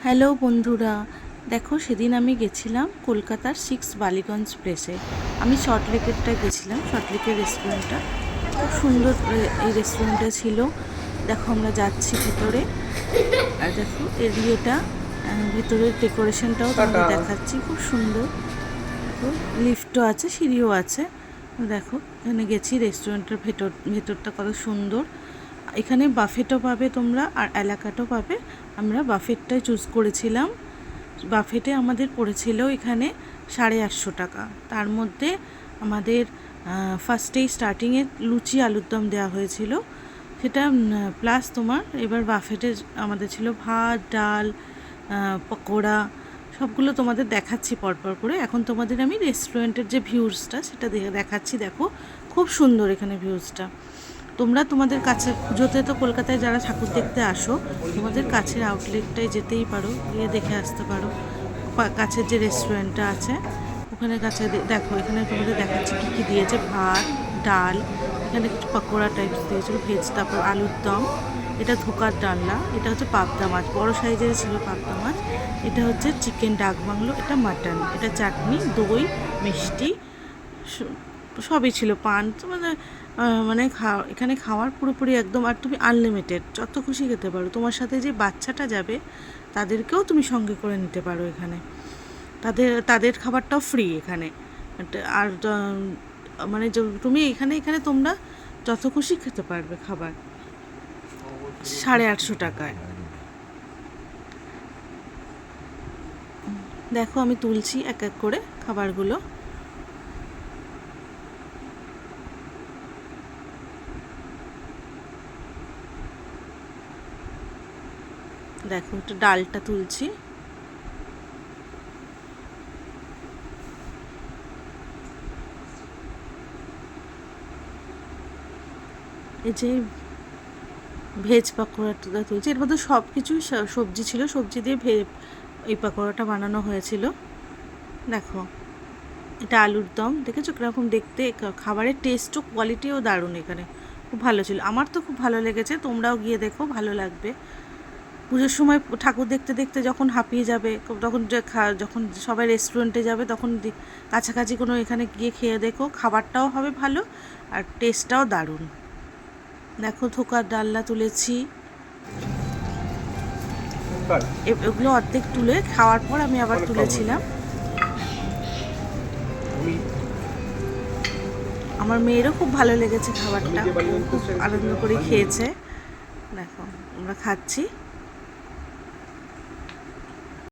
Hello বন্ধুরা, দেখো সেদিন আমি গেছিলাম কলকাতার 6 বালিগঞ্জ প্লেসে। আমি সল্টলেকেরটা গেছিলাম, সল্টলেকের রেস্টুরেন্টটা খুব সুন্দর। এই রেস্টুরেন্টটা ছিল। দেখো আমরা যাচ্ছি ভেতরে, আর দেখো এরিয়াটা, ভেতরের ডেকোরেশনটাও তোমাদের দেখাচ্ছি, খুব সুন্দর। দেখো লিফটও আছে, সিঁড়িও আছে। দেখো এখানে গেছি, রেস্টুরেন্টের ভেতরটা কত সুন্দর। এখানে বাফেটও পাবে তোমরা, আর এলাকাটাও পাবে। আমরা বাফেটটাই চুজ করেছিলাম। বাফেটে আমাদের পড়েছিল এখানে 850 টাকা। তার মধ্যে আমাদের ফার্স্টেই স্টার্টিংয়ে লুচি আলুর দম দেওয়া হয়েছিল, সেটা প্লাস তোমার এবার বাফেটে আমাদের ছিল ভাত, ডাল, পকোড়া, সবগুলো তোমাদের দেখাচ্ছি পরপর করে। এখন তোমাদের আমি রেস্টুরেন্টের যে ভিউজটা সেটা দেখাচ্ছি। দেখো খুব সুন্দর এখানে ভিউজটা। তোমরা তোমাদের কাছে পুজোতে তো কলকাতায় যারা ঠাকুর দেখতে আসো, তোমাদের কাছের আউটলেটটায় যেতেই পারো, গিয়ে দেখে আসতে পারো। কাছের যে রেস্টুরেন্টটা আছে ওখানে কাছে দেখো, এখানে তোমাদের দেখাচ্ছি কী কী দিয়েছে। ভাত, ডাল, এখানে কিছু পকোড়া টাইপস দিয়েছিল, ভেজ, তারপর আলুর দম, এটা ধোকার ডালনা, এটা হচ্ছে পাবদা মাছ, বড় সাইজের ছিল পাবদা মাছ। এটা হচ্ছে চিকেন ডাক বাংলো, এটা মাটন, এটা চাটনি, দই, মিষ্টি, সবই ছিল, পান। মানে মানে এখানে খাওয়ার পুরোপুরি একদম, আর তুমি আনলিমিটেড যত খুশি খেতে পারো। তোমার সাথে যে বাচ্চাটা যাবে তাদেরকেও তুমি সঙ্গে করে নিতে পারো এখানে। তাদের খাবারটাও ফ্রি এখানে। আর মানে তুমি এখানে এখানে তোমরা যত খুশি খেতে পারবে খাবার 850 টাকায়। দেখো আমি তুলছি এক এক করে খাবারগুলো। দেখো একটু ডালটা তুলছি। এই যে ভেজ পাকোড়াটা তুলছি, এর মধ্যে সব কিছুই সবজি ছিল, সবজি দিয়ে এই পাকোড়াটা বানানো হয়েছিল। দেখো এটা আলুর দম, দেখেছো কীরকম দেখতে, খাবারের টেস্টও কোয়ালিটিও দারুণ এখানে, খুব ভালো ছিল। আমার তো খুব ভালো লেগেছে, তোমরাও গিয়ে দেখো, ভালো লাগবে। পুজোর সময় ঠাকুর দেখতে দেখতে যখন হাঁপিয়ে যাবে, তখন যখন সবাই রেস্টুরেন্টে যাবে, তখন কাছাকাছি কোনো এখানে গিয়ে খেয়ে দেখো, খাবারটাও হবে ভালো আর টেস্টটাও দারুণ। দেখো ধোকার ডালনা তুলেছি, এগুলো অর্ধেক তুলে খাওয়ার পর আমি আবার তুলেছিলাম। আমার মেয়েরও খুব ভালো লেগেছে খাবারটা, খুব আনন্দ করে খেয়েছে। দেখো আমরা খাচ্ছি।